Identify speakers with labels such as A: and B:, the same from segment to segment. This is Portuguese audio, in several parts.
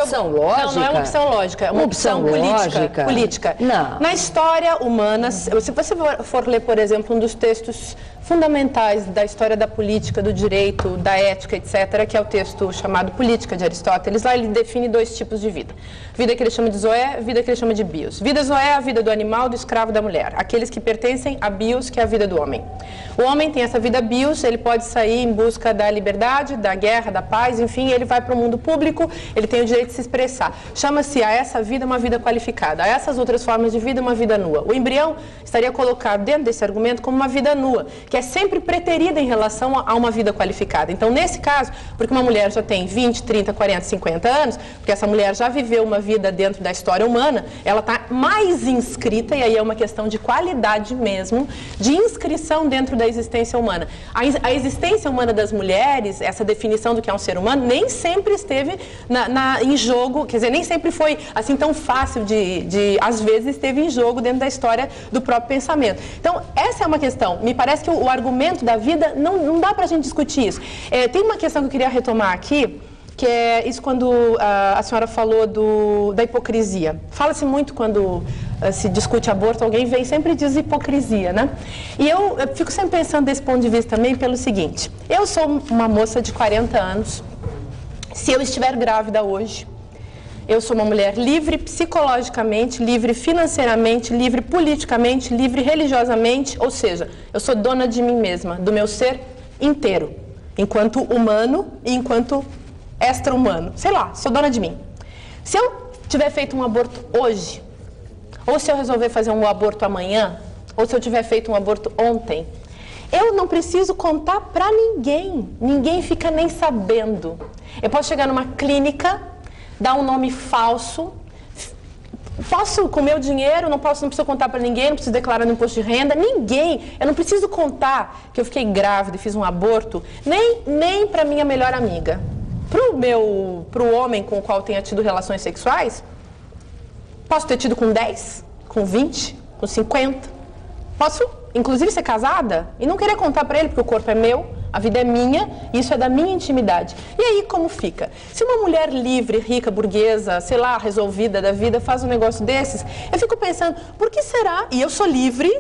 A: opção lógica?
B: Não é uma opção lógica, é uma opção política.
A: Não.
B: Na história humana, se você for ler, por exemplo, um dos textos fundamentais da história da política, do direito, da ética, etc., que é o texto chamado Política, de Aristóteles, lá ele define 2 tipos de vida. Vida que ele chama de zoé, vida que ele chama de bios. Vida zoé é a vida do animal, do escravo, da mulher. Aqueles que pertencem a bios, que é a vida do homem. O homem tem essa vida bios, ele pode sair em busca da liberdade, da guerra, da paz, enfim, ele vai para o mundo público, ele tem o direito de se expressar. Chama-se a essa vida uma vida qualificada, a essas outras formas de vida uma vida nua. O embrião estaria colocado dentro desse argumento como uma vida nua, que é sempre preterida em relação a uma vida qualificada. Então, nesse caso, porque uma mulher já tem 20, 30, 40, 50 anos, porque essa mulher já viveu uma vida dentro da história humana, ela está mais inscrita, e aí é uma questão de qualidade mesmo, de inscrição dentro da existência humana. A existência humana das mulheres, essa definição do que é um ser humano, nem sempre esteve em jogo, quer dizer, nem sempre foi assim tão fácil às vezes esteve em jogo dentro da história do próprio pensamento. Então, essa é uma questão. Me parece que o argumento da vida, não dá para a gente discutir isso. Tem uma questão que eu queria retomar aqui, que é isso quando a senhora falou da hipocrisia. Fala-se muito quando se discute aborto, alguém vem e sempre diz hipocrisia, né? E eu fico sempre pensando desse ponto de vista também pelo seguinte: eu sou uma moça de 40 anos, se eu estiver grávida hoje, eu sou uma mulher livre psicologicamente, livre financeiramente, livre politicamente, livre religiosamente, ou seja, eu sou dona de mim mesma, do meu ser inteiro, enquanto humano e enquanto extra-humano. Sei lá, sou dona de mim. Se eu tiver feito um aborto hoje, ou se eu resolver fazer um aborto amanhã, ou se eu tiver feito um aborto ontem, eu não preciso contar para ninguém. Ninguém fica nem sabendo. Eu posso chegar numa clínica, dar um nome falso, posso com o meu dinheiro, não preciso contar para ninguém, não preciso declarar no imposto de renda, ninguém. Eu não preciso contar que eu fiquei grávida e fiz um aborto, nem para minha melhor amiga. Pro homem com o qual eu tenha tido relações sexuais, posso ter tido com 10, com 20, com 50. Posso, inclusive, ser casada e não querer contar para ele, porque o corpo é meu, a vida é minha, isso é da minha intimidade. E aí, como fica? Se uma mulher livre, rica, burguesa, sei lá, resolvida da vida, faz um negócio desses, eu fico pensando, por que será? E eu sou livre,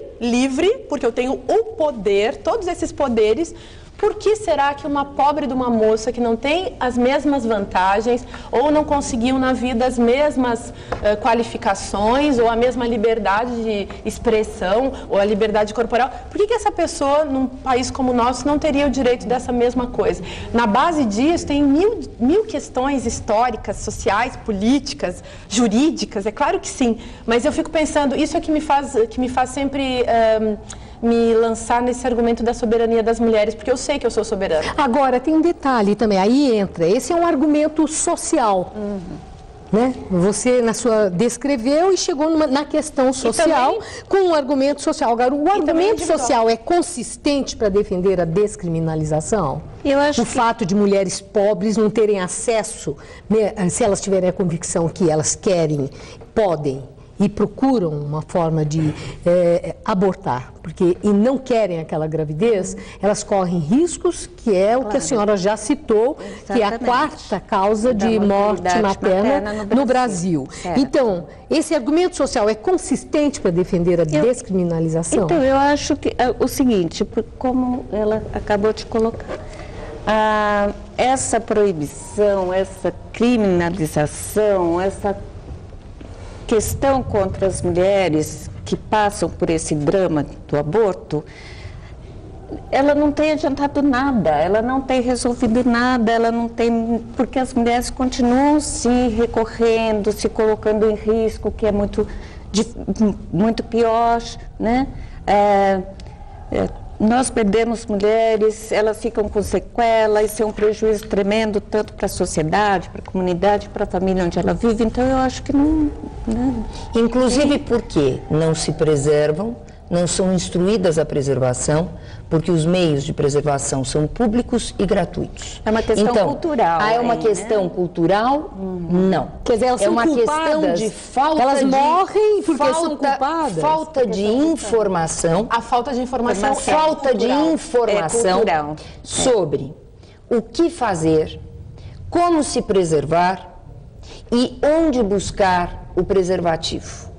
B: porque eu tenho o poder, todos esses poderes. Por que será que uma pobre de uma moça que não tem as mesmas vantagens ou não conseguiu na vida as mesmas qualificações ou a mesma liberdade de expressão ou a liberdade corporal, por que essa pessoa, num país como o nosso, não teria o direito dessa mesma coisa? Na base disso tem mil questões históricas, sociais, políticas, jurídicas, é claro que sim, mas eu fico pensando, isso é que me faz sempre me lançar nesse argumento da soberania das mulheres, porque eu sei que eu sou soberana.
C: Agora, tem um detalhe também, aí entra, esse é um argumento social, né? Você, descreveu e chegou na questão social, com um argumento social. Agora, o argumento social é consistente para defender a descriminalização?
D: Eu acho
C: o fato de mulheres pobres não terem acesso, se elas tiverem a convicção que elas querem, podem, e procuram uma forma de abortar, e não querem aquela gravidez, elas correm riscos, que é o que a senhora já citou, que é a 4ª causa de morte materna no Brasil. Então, esse argumento social é consistente para defender a descriminalização?
D: Então, eu acho que o seguinte, como ela acabou de colocar, essa proibição, essa criminalização, essa questão contra as mulheres que passam por esse drama do aborto, ela não tem adiantado nada, ela não tem resolvido nada, porque as mulheres continuam se recorrendo, se colocando em risco, que é muito pior, né? Nós perdemos mulheres, elas ficam com sequelas, isso é um prejuízo tremendo, tanto para a sociedade, para a comunidade, para a família onde ela vive, então eu acho que não...
A: Inclusive porque não se preservam, não são instruídas a preservação, porque os meios de preservação são públicos e gratuitos.
D: É uma questão cultural.
A: É uma questão cultural? Não.
C: Quer dizer, elas são
A: uma
C: culpadas.
A: Questão de falta
C: elas morrem porque
A: falta,
C: são culpadas.
A: Falta de informação.
B: A falta de informação
A: falta de informação sobre o que fazer, como se preservar E onde buscar o preservativo?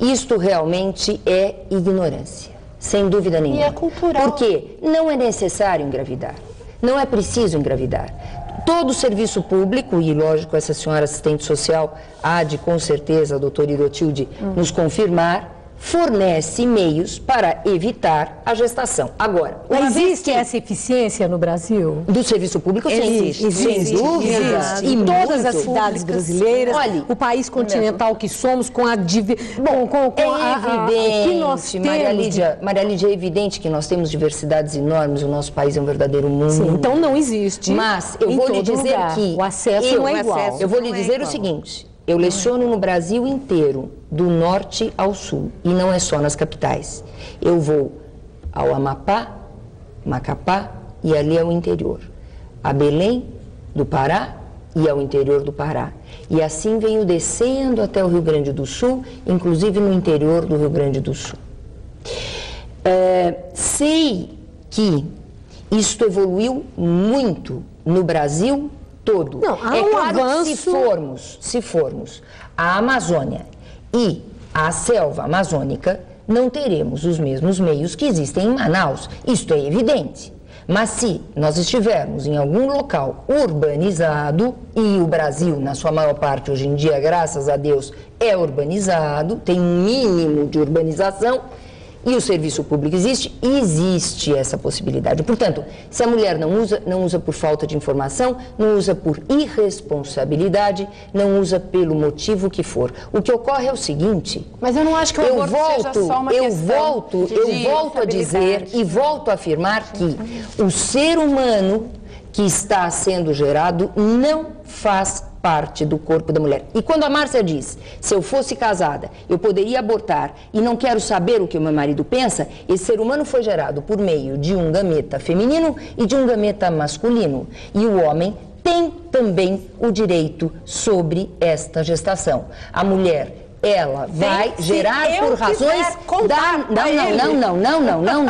A: Isto realmente é ignorância, sem dúvida nenhuma.
B: E é cultural.
A: Porque não é necessário engravidar, não é preciso engravidar. Todo o serviço público, e lógico, essa senhora assistente social há de, com certeza, a doutora Irotilde, nos confirmar, fornece meios para evitar a gestação. Agora,
C: Mas existe essa eficiência no Brasil?
A: do serviço público, sim, sem dúvida.
C: Existe. Em todas as cidades brasileiras,
A: Olha,
C: o país continental que somos, com a
A: É
C: o que nós
A: evidente, Maria
C: temos.
A: Lídia, é evidente que nós temos diversidades enormes, o nosso país é um verdadeiro mundo.
C: Sim, então não existe.
A: Mas eu
C: em
A: vou lhe
C: todo
A: dizer
C: lugar.
A: que
C: o acesso não é igual.
A: Eu vou lhe dizer o seguinte, eu leciono no Brasil inteiro, do norte ao sul, e não é só nas capitais. Eu vou ao Amapá, Macapá e ali ao interior. A Belém, do Pará, e ao interior do Pará. E assim venho descendo até o Rio Grande do Sul, inclusive no interior do Rio Grande do Sul. Sei que isto evoluiu muito no Brasil todo.
C: Não, há um
A: claro
C: avanço.
A: que se formos a Amazônia e a selva amazônica, não teremos os mesmos meios que existem em Manaus. Isto é evidente. Mas se nós estivermos em algum local urbanizado, e o Brasil, na sua maior parte hoje em dia, graças a Deus, é urbanizado, tem um mínimo de urbanização, e o serviço público existe essa possibilidade. Portanto, se a mulher não usa por falta de informação, não usa por irresponsabilidade, não usa pelo motivo que for. O que ocorre é o seguinte...
B: Mas eu não acho que o aborto seja só uma questão
A: eu volto a dizer e volto a afirmar que o ser humano que está sendo gerado não faz parte do corpo da mulher. E quando a Márcia diz, se eu fosse casada, eu poderia abortar e não quero saber o que o meu marido pensa, esse ser humano foi gerado por meio de um gameta feminino e de um gameta masculino. E o homem tem também o direito sobre esta gestação. A mulher, ela vai gerar por razões da...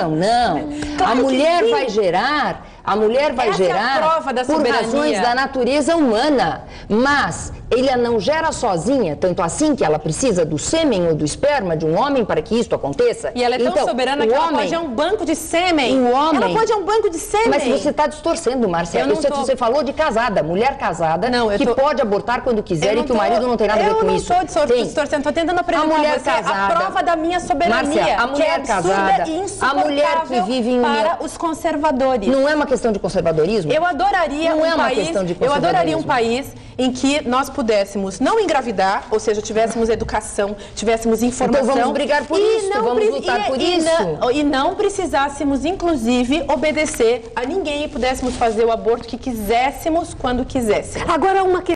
A: Não. A mulher vai gerar... A mulher vai gerar por razões da natureza humana, mas ela não gera sozinha, tanto assim que ela precisa do sêmen ou do esperma de um homem para que isso aconteça.
B: E ela é tão soberana que ela pode ir a um banco de sêmen. Ela pode ir a um banco de sêmen.
A: Mas você está distorcendo, Márcia. Você falou de casada, mulher casada, que pode abortar quando quiser e que o marido não tem nada a ver com isso.
B: Eu não estou distorcendo, estou tentando apresentar a prova da minha soberania,
A: Márcia, a mulher
B: que é absurda
A: casada,
B: e
A: a mulher que vive em
B: para os conservadores.
A: Não é uma questão de conservadorismo?
B: Eu adoraria um país em que nós pudéssemos não engravidar, ou seja, tivéssemos educação, tivéssemos informação.
A: Então vamos brigar por isso, vamos lutar por isso.
B: E não precisássemos, inclusive, obedecer a ninguém e pudéssemos fazer o aborto que quiséssemos, quando quiséssemos.
C: Agora, uma questão.